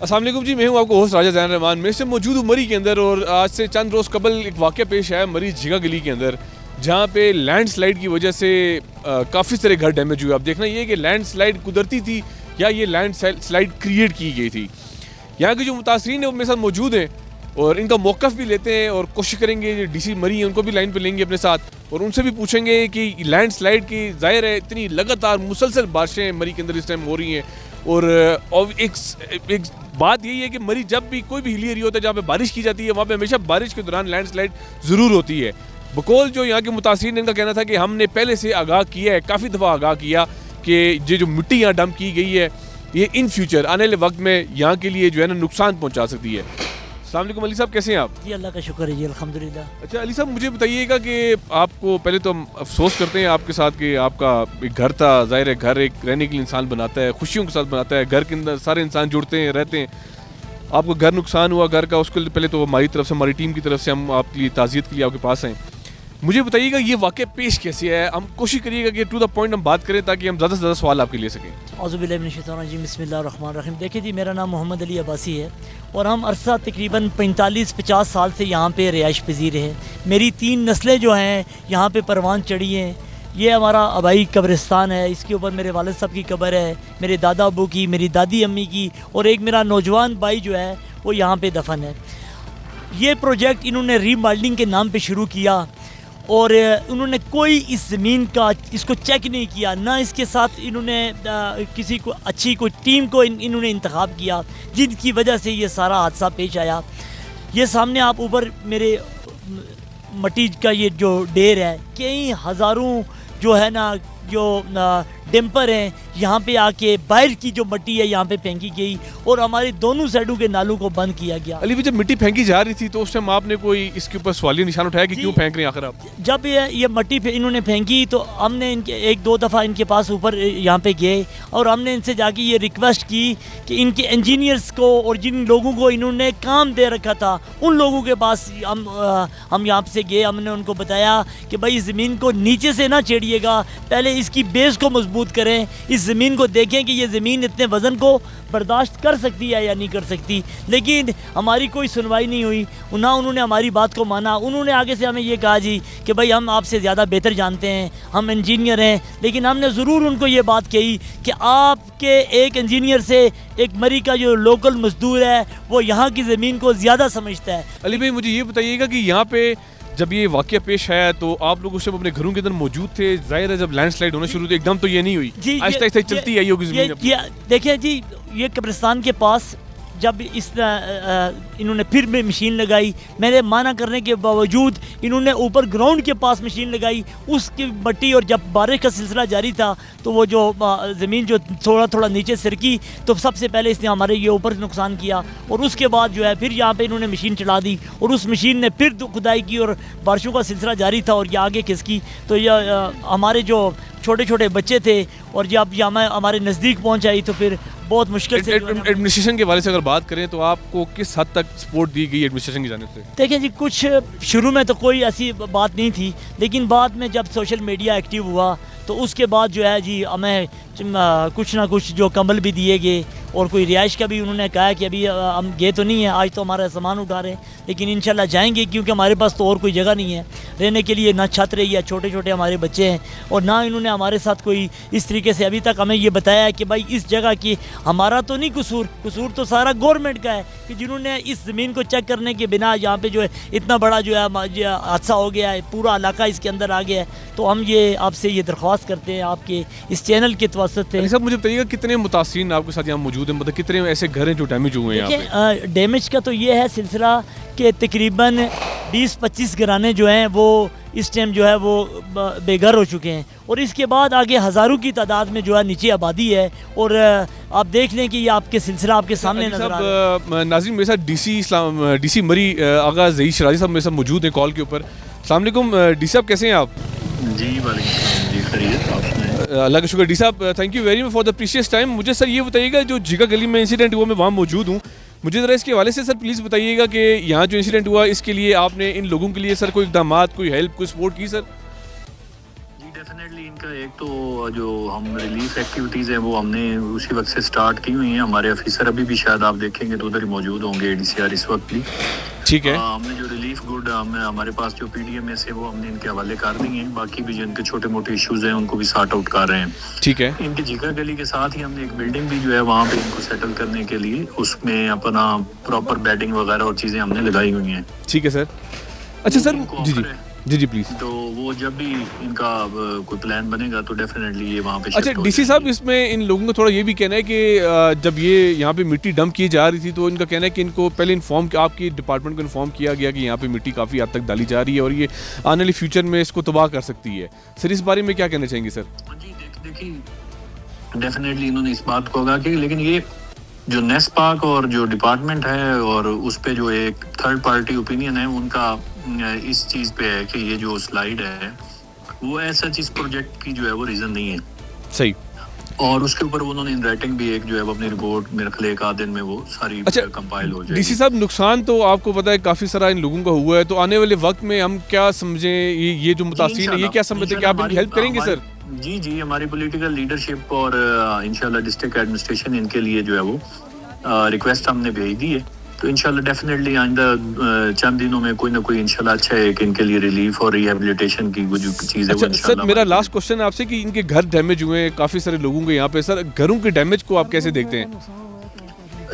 السلام علیکم جی، میں ہوں آپ کو ہوسٹ راجہ زین رحمان. میں سے موجود ہوں مری کے اندر, اور آج سے چند روز قبل ایک واقعہ پیش آیا مری جگہ گلی کے اندر, جہاں پہ لینڈ سلائڈ کی وجہ سے کافی سارے گھر ڈیمیج ہوئے. اب دیکھنا یہ کہ لینڈ سلائڈ قدرتی تھی یا یہ لینڈ سلائڈ کریٹ کی گئی تھی. یہاں کے جو متاثرین ہیں وہ میرے ساتھ موجود ہیں اور ان کا موقف بھی لیتے ہیں, اور کوشش کریں گے ڈی سی مری ہیں ان کو بھی لائن پہ لیں گے اپنے ساتھ, اور ان سے بھی پوچھیں گے کہ لینڈ سلائڈ کی ظاہر ہے اتنی لگاتار مسلسل بارشیں مری کے اندر اس ٹائم ہو رہی ہیں, اور ایک بات یہی ہے کہ مری جب بھی کوئی بھی ہلی ایریا ہوتا ہے جہاں پہ بارش کی جاتی ہے وہاں پہ ہمیشہ بارش کے دوران لینڈ سلائڈ ضرور ہوتی ہے. بقول جو یہاں کے متاثرین نے ان کا کہنا تھا کہ ہم نے پہلے سے آگاہ کیا ہے, کافی دفعہ آگاہ کیا کہ یہ جو مٹی یہاں ڈمپ کی گئی ہے یہ ان فیوچر آنے والے وقت میں یہاں کے لیے جو ہے نا نقصان پہنچا سکتی ہے. السلام علیکم علی صاحب, کیسے ہیں آپ؟ جی اللہ کا شکر ہے جی, الحمدللہ. اچھا علی صاحب, مجھے بتائیے گا کہ آپ کو پہلے تو ہم افسوس کرتے ہیں آپ کے ساتھ کہ آپ کا ایک گھر تھا, ظاہر ہے گھر ایک رہنے کے لیے انسان بناتا ہے, خوشیوں کے ساتھ بناتا ہے, گھر کے اندر سارے انسان جڑتے ہیں رہتے ہیں. آپ کو گھر نقصان ہوا گھر کا, اس کے پہلے تو ہماری طرف سے, ہماری ٹیم کی طرف سے ہم آپ کی تعزیت کے لیے آپ کے پاس آئیں. مجھے بتائیے گا یہ واقعہ پیش کیسے ہے, ہم کوشش کریے گا کہ ٹو دا پوائنٹ ہم بات کریں تاکہ ہم زیادہ سے زیادہ سوال آپ کے لے سکیں. اعوذ باللہ من الشیطان الرجیم, بسم اللہ الرحمن الرحیم. دیکھیں جی, میرا نام محمد علی عباسی ہے اور ہم عرصہ تقریباً 45-50 سال سے یہاں پہ رہائش پذیر ہیں. میری 3 نسلیں جو ہیں یہاں پہ پروان چڑھی ہیں. یہ ہمارا آبائی قبرستان ہے, اس کے اوپر میرے والد صاحب کی قبر ہے, میرے دادا ابو کی, میری دادی امی کی, اور ایک میرا نوجوان بھائی جو ہے وہ یہاں پہ دفن ہے. یہ پروجیکٹ انہوں نے ری ماڈلنگ کے نام پہ شروع کیا اور انہوں نے کوئی اس زمین کا اس کو چیک نہیں کیا, نہ اس کے ساتھ انہوں نے کسی کو اچھی کوئی ٹیم کو انہوں نے انتخاب کیا, جن کی وجہ سے یہ سارا حادثہ پیش آیا. یہ سامنے آپ اوپر میرے مٹی کا یہ جو ڈھیر ہے, کئی ہزاروں جو ہے نا جو ڈمپر ہیں یہاں پہ آ کے باہر کی جو مٹی ہے یہاں پہ پھینکی گئی اور ہمارے دونوں سائڈوں کے نالوں کو بند کیا گیا. علی بھی جب مٹی پھینکی جا رہی تھی تو اس ٹائم آپ نے کوئی اس کے اوپر سوالیہ نشان اٹھایا کہ کیوں پھینک رہے ہیں آخر آپ؟ جب یہ مٹی پہ انہوں نے پھینکی تو ہم نے ان کے 1-2 دفعہ ان کے پاس اوپر یہاں پہ گئے اور ہم نے ان سے جا کے یہ ریکویسٹ کی کہ ان کے انجینئرس کو اور جن لوگوں کو انہوں نے کام دے رکھا تھا ان لوگوں کے پاس ہم یہاں سے گئے. ہم نے ان کو بتایا کہ بھائی زمین کو نیچے سے نہ چھیڑیے گا, پہلے اس کی بیس کو مضبوط کریں, اس زمین کو دیکھیں کہ یہ زمین اتنے وزن کو برداشت کر سکتی ہے یا نہیں کر سکتی. لیکن ہماری کوئی سنوائی نہیں ہوئی, نہ انہوں نے ہماری بات کو مانا. انہوں نے آگے سے ہمیں یہ کہا جی کہ بھائی ہم آپ سے زیادہ بہتر جانتے ہیں, ہم انجینئر ہیں, لیکن ہم نے ضرور ان کو یہ بات کہی کہ آپ کے ایک انجینئر سے ایک مری کا جو لوکل مزدور ہے وہ یہاں کی زمین کو زیادہ سمجھتا ہے. علی بھائی مجھے یہ بتائیے گا کہ یہاں پہ جب یہ واقعہ پیش آیا تو آپ لوگ اس سے اپنے گھروں کے اندر موجود تھے, ظاہر ہے جب لینڈ سلائڈ ہونا شروع ہوئی ایک دم تو یہ نہیں ہوئی, آہستہ آہستہ چلتی آئی ہوگی زمین. دیکھیں جی, یہ قبرستان کے پاس جب انہوں نے پھر میں مشین لگائی, میرے معنی کرنے کے باوجود انہوں نے اوپر گراؤنڈ کے پاس مشین لگائی, اس کی مٹی, اور جب بارش کا سلسلہ جاری تھا تو وہ جو زمین جو تھوڑا نیچے سرکی تو سب سے پہلے اس نے ہمارے یہ اوپر نقصان کیا, اور اس کے بعد جو ہے پھر یہاں پہ انہوں نے مشین چلا دی اور اس مشین نے پھر کھدائی کی اور بارشوں کا سلسلہ جاری تھا اور یہ آگے کھسکی. تو یہ ہمارے جو چھوٹے چھوٹے بچے تھے اور جب یہ ہمارے نزدیک پہنچ آئی تو پھر بہت مشکل سے. ایڈمنسٹریشن کے حوالے سے اگر بات کریں تو آپ کو کس حد تک سپورٹ دی گئی ایڈمنسٹریشن کی جانب سے؟ دیکھیں جی, کچھ شروع میں تو کوئی ایسی بات نہیں تھی, لیکن بعد میں جب سوشل میڈیا ایکٹیو ہوا تو اس کے بعد جو ہے جی ہمیں کچھ نہ کچھ جو کمبل بھی دیے گئے, اور کوئی رہائش کا بھی انہوں نے کہا کہ ابھی ہم گئے تو نہیں ہیں, آج تو ہمارا سامان اٹھا رہے ہیں, لیکن انشاءاللہ جائیں گے کیونکہ ہمارے پاس تو اور کوئی جگہ نہیں ہے رہنے کے لیے, نہ چھت رہی ہے, چھوٹے چھوٹے ہمارے بچے ہیں, اور نہ انہوں نے ہمارے ساتھ کوئی اس طریقے سے ابھی تک ہمیں یہ بتایا ہے کہ بھائی اس جگہ کی ہمارا تو نہیں قصور تو سارا گورنمنٹ کا ہے کہ جنہوں نے اس زمین کو چیک کرنے کے بنا یہاں پہ جو ہے اتنا بڑا جو ہے حادثہ ہو گیا ہے, پورا علاقہ اس کے اندر آ گیا ہے. تو ہم یہ آپ سے یہ درخواست کرتے ہیں آپ کے اس چینل کے توسط سے. صاحب مجھے بتائیے گا کتنے متاثرین آپ کے ساتھ یہاں موجود ہیں, مطلب کتنے ایسے گھر ہیں جو ڈیمیج ہوئے ہیں یہاں پہ؟ ڈیمیج کا تو یہ ہے سلسلہ کہ تقریباً 20-25 گھرانے جو ہیں وہ اس ٹائم جو ہے وہ بے گھر ہو چکے ہیں, اور اس کے بعد آگے ہزاروں کی تعداد میں جو ہے نیچے آبادی ہے, اور آپ دیکھ لیں کہ یہ آپ کے سلسلہ آپ کے سامنے نظر آ رہا ہے. ناظرین میرے ساتھ ڈی سی مری آغا ظہیر شرازی صاحب میرے ساتھ موجود ہیں کال کے اوپر. السلام علیکم ڈی صاحب, کیسے ہیں آپ؟ جی وعلیکم السلام, جی خیریت, آپ اللہ کا شکر. ڈی صاحب thank you very much for the precious time. مجھے سر یہ بتائیے گا جو جگہ گلی میں انسیڈنٹ ہوا, میں وہاں موجود ہوں, مجھے ذرا اس کے حوالے سے سر پلیز بتائیے گا کہ یہاں جو انسیڈنٹ ہوا اس کے لیے آپ نے ان لوگوں کے لیے سر کوئی اقدامات, کوئی ہیلپ, کوئی سپورٹ کی سر؟ جی डेफिनेटली इनका एक तो जो हम रिलीफ एक्टिविटीज़ हैं वो हमने उसी वक्त से स्टार्ट की हुई हैं। हमारे ऑफिसर अभी भी शायद आप देखेंगे तो उधर ही मौजूद होंगे, ADCR इस वक्त भी। ठीक है। हमने जो रिलीफ गुड हमारे पास जो PDMS है वो हमने इनके हवाले कर दी हैं। बाकी भी जिनके छोटे मोटे इश्यूज़ हैं उनको भी सॉर्ट आउट कर रहे हैं। ठीक है। इनके जिगर गली के साथ ही हमने एक बिल्डिंग भी जो है वहाँ पे इनको सेटल करने के लिए उसमें अपना प्रॉपर बेडिंग वगैरह और चीज़ें हमने लगाई हुई हैं। ठीक है सर। अच्छा sir, ji ji ji ji please. तो वो जब भी इनका कोई प्लान बनेगा तो डेफिनेटली ये वहाँ पे अच्छा DC साहब, इसमें इन लोगों का थोड़ा ये भी कहना है कि जब ये यहाँ पे मिट्टी डंप की जा रही थी तो इनका कहना है कि इनको पहले इन्फॉर्म, आपकी डिपार्टमेंट को इन्फॉर्म किया गया कि यहाँ पे मिट्टी काफ़ी हद तक डाली जा रही है और ये आने वाली फ्यूचर में इसको तबाह कर सकती है। सर इस बारे में क्या कहना चाहेंगे सर? जी देखिए डेफिनेटली इन्होंने इस बात को कहा कि लेकिन ये जो नेस्पाक और जो डिपार्टमेंट है और उस पे जो एक थर्ड पार्टी ओपिनियन है उनका इस चीज़ पे है कि ये जो स्लाइड है वो ऐसा चीज़ प्रोजेक्ट की जो है वो रीज़न नहीं है। सही। और उसके ऊपर उन्होंने इन राइटिंग भी एक जो है वो अपनी रिपोर्ट मेरे ख्याल एक आध दिन में वो सारी कंपाइल हो जाएगी। DC साहब, नुकसान तो आपको पता है काफ़ी सारा इन लोगों का हुआ है, तो आने वाले वक्त में हम क्या समझें, ये जो मुतासिर है ये क्या समझते हैं कि आप इनकी हेल्प करेंगे सर? जी जी, हमारी पॉलिटिकल लीडरशिप और इंशाल्लाह डिस्ट्रिक्ट एडमिनिस्ट्रेशन इनके लिए जो है वो रिक्वेस्ट हमने भेज दी है। तो इंशाल्लाह डेफिनेटली आइंदा चंद दिनों में कोई ना कोई इंशाल्लाह अच्छा है कि इनके लिए रिलीफ और रिहेबिलिटेशन की जो चीज़ है वो इंशाल्लाह। सर मेरा लास्ट क्वेश्चन आपसे कि इनके घर डैमेज हुए हैं काफ़ी सारे लोगों के यहाँ पे, सर घरों के डैमेज को आप कैसे देखते हैं?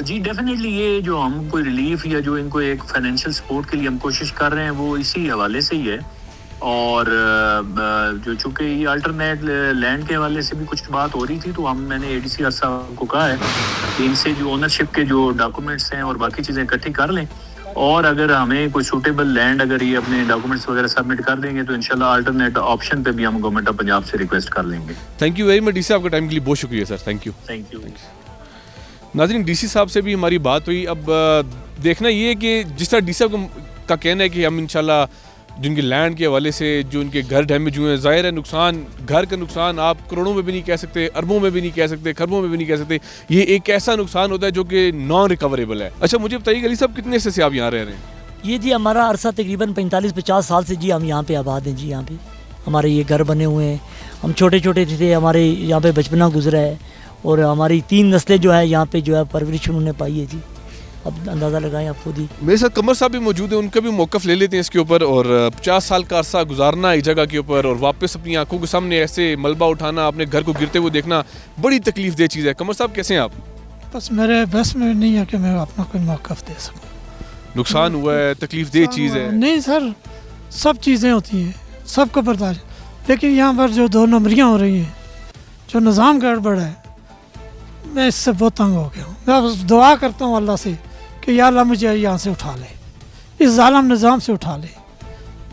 जी डेफिनेटली ये जो हम कोई रिलीफ या जो इनको एक फाइनेंशियल सपोर्ट के लिए हम कोशिश कर रहे हैं वो इसी हवाले से ही है। और जो चूँकि ये अल्टरनेट लैंड के हवाले से भी कुछ बात हो रही थी तो मैंने ADCR साहब को कहा है कि इनसे जो ओनरशिप के जो डॉक्यूमेंट्स हैं और बाकी चीज़ें इकट्ठी कर लें और अगर हमें कोई सूटेबल लैंड अगर ये अपने डॉक्यूमेंट्स वगैरह सबमिट कर देंगे तो इंशाल्लाह अल्टरनेट ऑप्शन पे भी हम गवर्नमेंट ऑफ पंजाब से रिक्वेस्ट कर लेंगे। Thank you very much DC, आपका टाइम के लिए बहुत शुक्रिया सर। Thank you. नाज़रीन, DC साहब से भी हमारी बात हुई। अब देखना ये है कि जिस तरह DC साहब का कहना है कि हम इंशाल्लाह जिनके लैंड के हवाले से जो इनके घर डैमेज हुए हैं, ज़ाहिर है नुकसान, घर का नुकसान आप करोड़ों में भी नहीं कह सकते, अरबों में भी नहीं कह सकते, खरबों में भी नहीं कह सकते। ये एक ऐसा नुकसान होता है जो कि नॉन रिकवरेबल है। अच्छा मुझे बताइए अली साहब, कितने से आप यहाँ रह रहे हैं? ये जी हमारा अरसा तकरीबन 45-50 साल से जी हम यहाँ पे आबाद हैं। जी यहाँ पे हमारे ये घर बने हुए हैं, हम छोटे छोटे थे, हमारे यहाँ पे बचपना गुजरा है और हमारी 3 नस्लें जो है यहाँ पे जो है परवरिश उन्होंने पाई है। जी अब अंदाज़ा लगाएं आप खुद ही। मेरे साथ कमर साहब भी मौजूद हैं, उनका भी मौक़िफ़ ले लेते हैं इसके ऊपर। और 50 साल का अरसा गुजारना इस जगह के ऊपर और वापस अपनी आंखों के सामने ऐसे मलबा उठाना, अपने घर को गिरते हुए देखना बड़ी तकलीफ दे चीज़ है। कमर साहब कैसे हैं आप? बस मेरे बस में नहीं है कि मैं अपना कोई मौक़िफ़ दे सकूं। नुकसान हुआ है, तकलीफ दे चीज़ है। नहीं सर, सब चीज़ें होती हैं, सबको बर्दाश्त, लेकिन यहाँ पर जो 2 नंबरियाँ हो रही हैं, जो निज़ाम गड़बड़ है, मैं इससे बहुत तंग हो गया हूँ। मैं बस दुआ करता हूँ अल्लाह से कि या अल्लाह मुझे यहाँ से उठा ले, इस जालिम निज़ाम से उठा ले।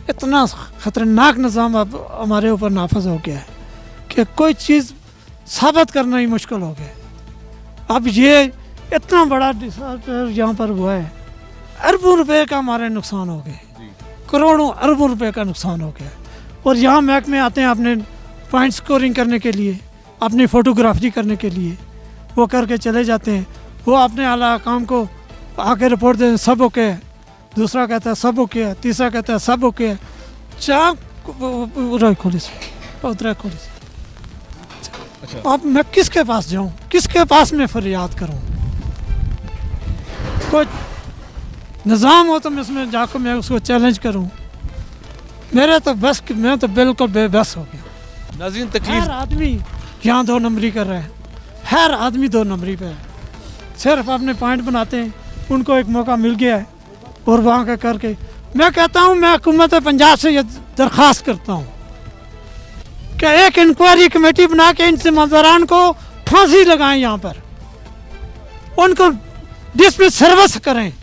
इतना ख़तरनाक निज़ाम अब हमारे ऊपर नाफज हो गया है कि कोई चीज़ साबित करना ही मुश्किल हो गया। अब ये इतना बड़ा डिसास्टर यहाँ पर हुआ है, अरबों रुपए का हमारे नुकसान हो गए, करोड़ों अरबों रुपए का नुकसान हो गया। और यहाँ महकमे आते हैं अपने पॉइंट स्कोरिंग करने के लिए, अपनी फ़ोटोग्राफी करने के लिए, वो करके चले जाते हैं। वो अपने आला काम को आके रिपोर्ट दें, सब ओके है, दूसरा कहता है सब ओके है, तीसरा कहता है सब ओके है, उधर खोली से। अच्छा। अब मैं किसके पास जाऊँ, किसके पास मैं फरियाद करूँ? कोई निज़ाम हो तो मैं उसमें जाकर मैं उसको चैलेंज करूँ। मेरे तो बस, मैं तो बिल्कुल बेबस हो गया। नाज़रीन तकलीफ, हर आदमी यहाँ 2 नंबरी कर रहा है, हर आदमी 2 नंबरी पे है, सिर्फ अपने पॉइंट बनाते हैं। उनको एक मौका मिल गया है और वहाँ का करके मैं कहता हूँ, मैं हुकूमत पंजाब से ये दरख्वास्त करता हूँ कि एक इंक्वायरी कमेटी बना के इन जिम्मेदारान को फांसी लगाएं, यहाँ पर उनको डिसमिस सर्विस करें,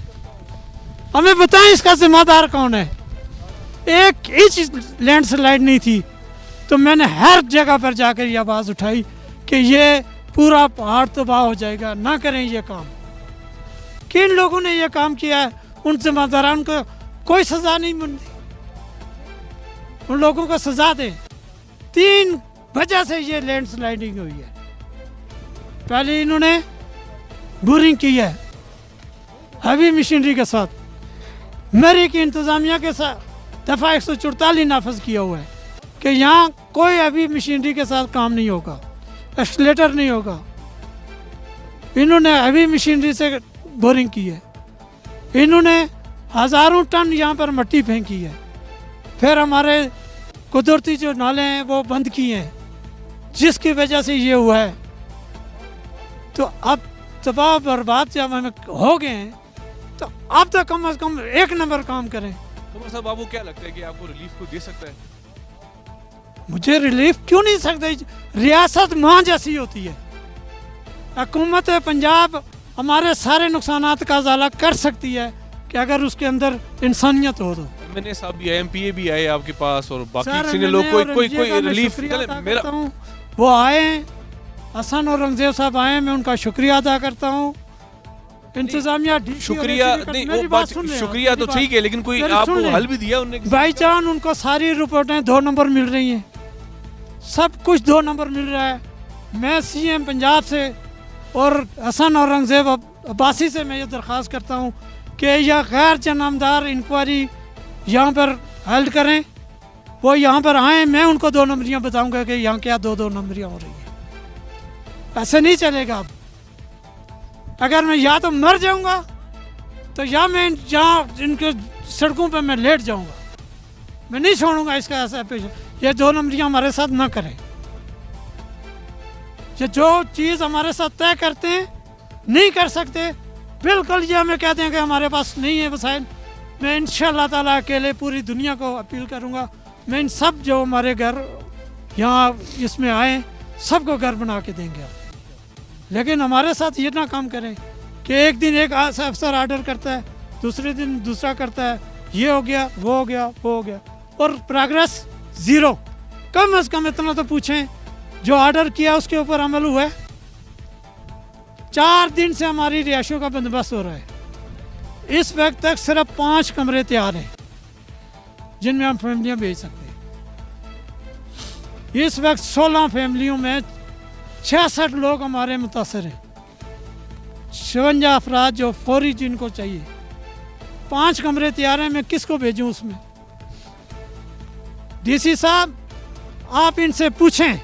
हमें बताएं इसका जिम्मेदार कौन है। एक इंच लैंडस्लाइड नहीं थी तो मैंने हर जगह पर जाकर ये आवाज़ उठाई कि ये पूरा पहाड़ तबाह हो जाएगा, ना करें ये काम। किन लोगों ने ये काम किया है, उन जिम्मेदारान को कोई सज़ा नहीं मिलती, उन लोगों को सज़ा दें। 3 वजह से ये लैंडस्लाइडिंग हुई है। पहले इन्होंने बोरिंग की है हैवी मशीनरी के साथ, मरी की इंतज़ामिया के साथ दफ़ा 144 नाफज किया हुआ है, कि यहाँ कोई अभी मशीनरी के साथ काम नहीं होगा, एक्सलेटर नहीं होगा। इन्होंने हैवी मशीनरी से बोरिंग की है, इन्होंने हज़ारों टन यहाँ पर मिट्टी फेंकी है, फिर हमारे कुदरती जो नाले हैं वो बंद किए हैं, जिसकी वजह से ये हुआ है। तो अब तबाह बर्बाद जब हमें हो गए हैं तो अब तो कम से कम एक नंबर काम करें। कमर साहब, आपको क्या लगता है कि आपको रिलीफ को दे सकता है? मुझे रिलीफ क्यों नहीं सकते? रियासत माँ जैसी होती है, हुकूमत पंजाब हमारे सारे नुकसानात का अजाला कर सकती है कि अगर उसके अंदर इंसानियत हो तो। मैंने साहब भी आए, MPA भी आए आपके पास और बाकी सर, सीनियर लोग, मैंने कोई औरंगजेब का मैं रिलीफ शुक्रिया अदा मेरा करता हूं। वो आए हैं, हसन औरंगजेब साहब आए, मैं उनका शुक्रिया अदा करता हूँ। इंतजामिया शुक्रिया नहीं, वो बात शुक्रिया तो ठीक है, लेकिन कोई आपको हल भी दिया उन्होंने? भाईजान, उनको सारी रिपोर्टें 2 नंबर मिल रही हैं, सब कुछ 2 नंबर मिल रहा है। मैं CM पंजाब से और हसन औरंगजेब अब्बासी से मैं ये दरख्वास्त करता हूँ कि यह गैर जनामदार इंक्वायरी यहाँ पर हेल्ड करें, वो यहाँ पर आएँ, मैं उनको 2 नंबरियाँ बताऊँगा कि यहाँ क्या 2 नंबरियाँ हो रही हैं। ऐसे नहीं चलेगा। अब अगर मैं या तो मर जाऊँगा तो या मैं जहाँ इनके सड़कों पर मैं लेट जाऊँगा, मैं नहीं छोड़ूंगा इसका ऐसा पेश। ये 2 नंबरियाँ हमारे साथ ना करें। ये जो चीज़ हमारे साथ तय करते हैं नहीं कर सकते, बिल्कुल ये हमें कहते हैं कि हमारे पास नहीं है वसाइल। मैं इंशाअल्लाह ताला अकेले पूरी दुनिया को अपील करूंगा, मैं इन सब जो हमारे घर यहाँ इसमें आए सबको घर बना के देंगे। लेकिन हमारे साथ ये ना काम करें कि एक दिन एक अफसर आर्डर करता है, दूसरे दिन दूसरा करता है, ये हो गया, वो हो गया, वो हो गया, और प्रोग्रेस ज़ीरो। कम से कम इतना तो पूछें जो ऑर्डर किया उसके ऊपर अमल हुआ है। 4 दिन से हमारी रिहाइशों का बंदोबस्त हो रहा है, इस वक्त तक सिर्फ 5 कमरे तैयार हैं जिनमें हम फैमिलियां भेज सकते हैं। इस वक्त 16 फैमिलियों में 66 लोग हमारे मुतासर हैं, 56 अफराद जो फौरी जिनको चाहिए। 5 कमरे तैयार हैं, मैं किसको भेजूं उसमें? DC साहब, आप इनसे पूछें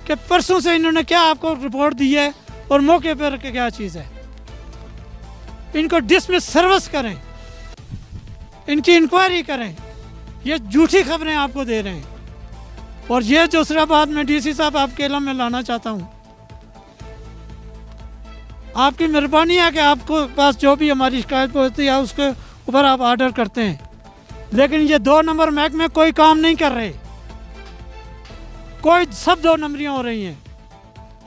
कि परसों से इन्होंने क्या आपको रिपोर्ट दी है और मौके पर क्या चीज़ है। इनको डिसमिस सर्विस करें, इनकी इंक्वायरी करें। ये झूठी खबरें आपको दे रहे हैं। और ये दूसरा बात मैं DC साहब आपके इल्म में लाना चाहता हूँ, आपकी मेहरबानी है कि आपको पास जो भी हमारी शिकायत पहुँचती है उसके ऊपर आप ऑर्डर करते हैं, लेकिन ये 2 नंबर महकमे कोई काम नहीं कर रहे, कोई सब 2 नंबरियाँ हो रही हैं।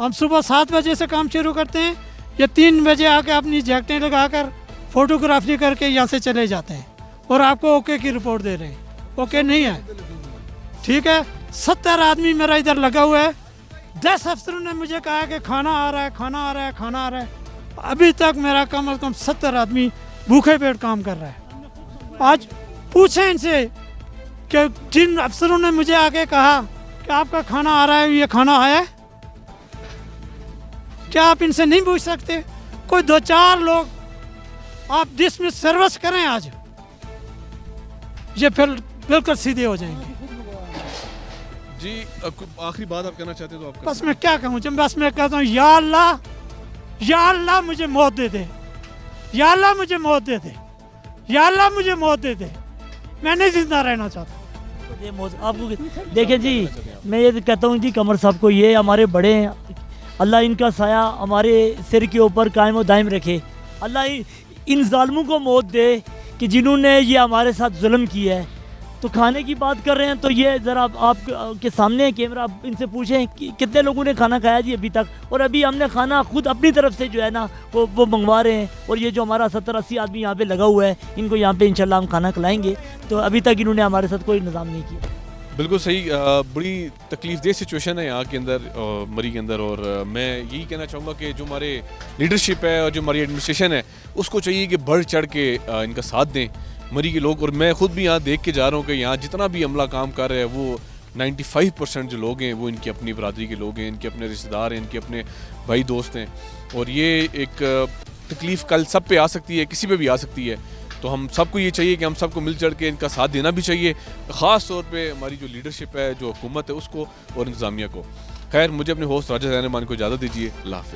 हम सुबह 7 बजे से काम शुरू करते हैं, ये 3 बजे आके अपनी जैकेटें लगाकर फोटोग्राफी करके यहाँ से चले जाते हैं और आपको ओके की रिपोर्ट दे रहे हैं। ओके नहीं है, ठीक है। 70 आदमी मेरा इधर लगा हुआ है, 10 अफसरों ने मुझे कहा कि खाना आ रहा है, खाना आ रहा है, खाना आ रहा है। अभी तक मेरा कम से कम 70 आदमी भूखे पेट काम कर रहा है। आज पूछें इनसे कि जिन अफसरों ने मुझे आके कहा कि आपका खाना आ रहा है, ये खाना आया है? क्या आप इनसे नहीं पूछ सकते? कोई 2-4 लोग आप डिसमिस सर्विस करें आज, ये फिर बिल्कुल सीधे हो जाएंगे। जी, आखिरी बात आप कहना चाहते हैं तो आप बस मैं क्या कहूँ, जब बस मैं कहता हूँ या अल्लाह मुझे मौत दे दे, या अल्लाह मुझे मौत दे दे, या अल्लाह मुझे मौत दे दे, मैं नहीं जिंदा रहना चाहता। ये आपको देखें जी, मैं ये कहता हूँ जी कमर साहब को, ये हमारे बड़े हैं, अल्लाह इनका साया हमारे सिर के ऊपर कायम दायम रखे। अल्लाह इन जालिमों को मौत दे कि जिन्होंने ये हमारे साथ जुल्म किया है। तो खाने की बात कर रहे हैं तो ये ज़रा आप के सामने कैमरा, आप इनसे पूछें कि कितने लोगों ने खाना खाया जी अभी तक, और अभी हमने खाना खुद अपनी तरफ से जो है ना वो मंगवा रहे हैं। और ये जो हमारा 70-80 आदमी यहाँ पे लगा हुआ है, इनको यहाँ पे इंशाल्लाह हम खाना खिलाएंगे। तो अभी तक इन्होंने हमारे साथ कोई इंतज़ाम नहीं किया। बिल्कुल सही, बड़ी तकलीफ दह सिचुएशन है यहाँ के अंदर, मरी के अंदर। और मैं यही कहना चाहूँगा कि जो हमारे लीडरशिप है और जो हमारी एडमिनिस्ट्रेशन है, उसको चाहिए कि बढ़ चढ़ के इनका साथ दें मरी के लोग। और मैं ख़ुद भी यहाँ देख के जा रहा हूँ कि यहाँ जितना भी अमला काम कर रहे हैं वो 95% जो लोग हैं वो इनकी अपनी बरादरी के लोग हैं, इनके अपने रिश्तेदार हैं, इनके अपने भाई दोस्त हैं। और ये एक तकलीफ़ कल सब पे आ सकती है, किसी पे भी आ सकती है। تو ہم سب کو یہ چاہیے کہ ہم سب کو مل جڑ کے ان کا ساتھ دینا بھی چاہیے، خاص طور پہ ہماری جو لیڈرشپ ہے، جو حکومت ہے اس کو اور انتظامیہ کو. خیر مجھے اپنے ہوسٹ راجہ زین الرحمان کو اجازت دیجیے. اللہ حافظ.